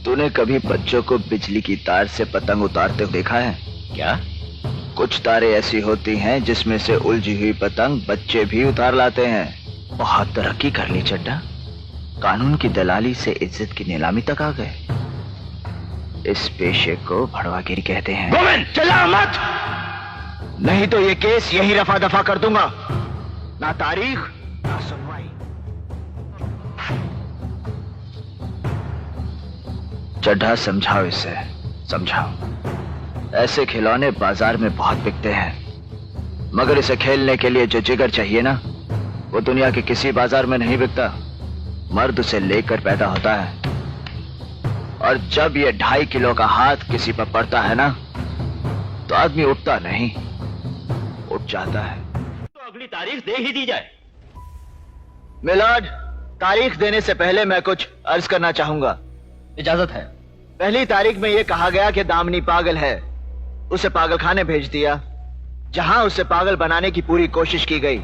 तूने कभी बच्चों को बिजली की तार से पतंग उतारते हुए देखा है क्या? कुछ तारें ऐसी होती हैं जिसमें से उलझी हुई पतंग बच्चे भी उतार लाते हैं। बहुत तरक्की कर ली चड्डा, कानून की दलाली से इज्जत की नीलामी तक आ गए। इस पेशे को भड़वागिरी कहते हैं। गोविंद चिल्ला मत, नहीं तो ये केस यही रफा दफा कर दूंगा। ना तारीख ना सुनवाई। चड्ढा समझाओ इसे, समझाओ। ऐसे खिलौने बाजार में बहुत बिकते हैं, मगर इसे खेलने के लिए जो जिगर चाहिए ना, वो दुनिया के किसी बाजार में नहीं बिकता। मर्द उसे लेकर पैदा होता है, और जब ये 2.5 किलो का हाथ किसी पर पड़ता है ना, तो आदमी उठता नहीं, उठ जाता है। तो अगली तारीख दे ही दी जाए। मिलाड, तारीख देने से पहले मैं कुछ अर्ज करना चाहूंगा। इजाजत है। पहली तारीख में यह कहा गया कि दामिनी पागल है, उसे पागल खाने भेज दिया, जहां उसे पागल बनाने की पूरी कोशिश की गई।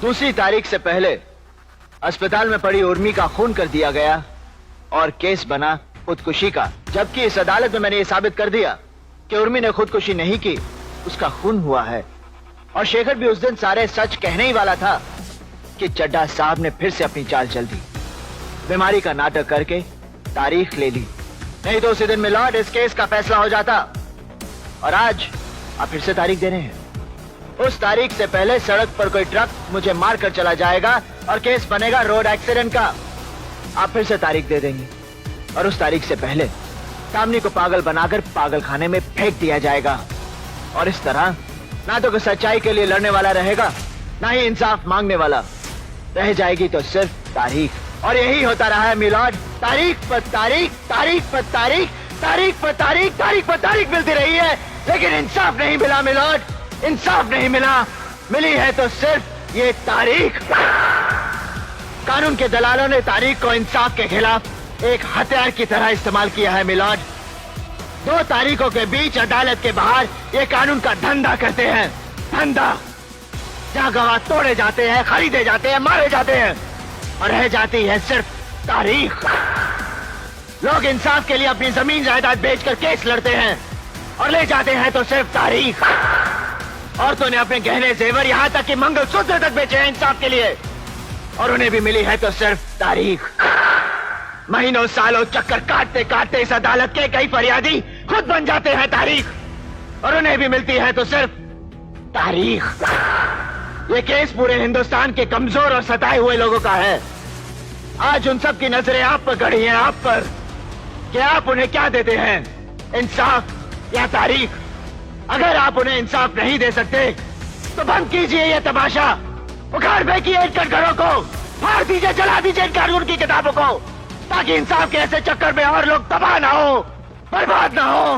दूसरी तारीख से पहले अस्पताल में पड़ी उर्मी का खून कर दिया गया और केस बना खुदकुशी का, जबकि इस अदालत में मैंने ये साबित कर दिया कि उर्मी ने खुदकुशी नहीं की, उसका खून हुआ है। और शेखर भी उस दिन सारे सच कहने ही वाला था कि चड्ढा साहब ने फिर से अपनी चाल चल दी, बीमारी का नाटक करके तारीख ले ली। नहीं तो उसी दिन मिलॉर्ड इस केस का फैसला हो जाता। और आज आप फिर से तारीख दे रहे हैं। उस तारीख से पहले सड़क पर कोई ट्रक मुझे मार कर चला जाएगा और केस बनेगा रोड एक्सीडेंट का। आप फिर से तारीख दे देंगे, और उस तारीख से पहले सामने को पागल बनाकर पागल खाने में फेंक दिया जाएगा। और इस तरह ना तो कोई सच्चाई के लिए लड़ने वाला रहेगा, ना ही इंसाफ मांगने वाला। रह जाएगी तो सिर्फ तारीख। और यही होता रहा है मिलॉर्ड, तारीख पर तारीख, तारीख पर तारीख, तारीख पर तारीख, तारीख पर तारीख मिलती रही है, लेकिन इंसाफ नहीं मिला मिलॉर्ड, इंसाफ नहीं मिला। मिली है तो सिर्फ ये तारीख। कानून के दलालों ने तारीख को इंसाफ के खिलाफ एक हथियार की तरह इस्तेमाल किया है मिलॉर्ड। 2 तारीखों के बीच अदालत के बाहर ये कानून का धंधा करते हैं, धंधा, जहां गवाह तोड़े जाते हैं, खरीदे जाते हैं, मारे जाते हैं, और रह जाती है सिर्फ तारीख। लोग इंसाफ के लिए अपनी जमीन जायदाद बेचकर केस लड़ते हैं, और ले जाते हैं तो सिर्फ तारीख। औरतों ने अपने गहने जेवर, यहां तक कि मंगलसूत्र तक बेचे हैं इंसाफ के लिए, और उन्हें भी मिली है तो सिर्फ तारीख। महीनों सालों चक्कर काटते काटते इस अदालत के कई फरियादी खुद बन जाते हैं तारीख, और उन्हें भी मिलती है तो सिर्फ तारीख। ये केस पूरे हिंदुस्तान के कमजोर और सताए हुए लोगों का है। आज उन सब की नजरें आप पर गड़ी हैं, आप पर, कि आप उन्हें क्या देते हैं, इंसाफ या तारीख। अगर आप उन्हें इंसाफ नहीं दे सकते तो बंद कीजिए ये तमाशा, उखाड़ फेंकिए इन कटघरों को, फाड़ दीजिए, जला दीजिए इन कानून की किताबों को, ताकि इंसाफ के ऐसे चक्कर में और लोग तबाह ना हो, बर्बाद ना हो।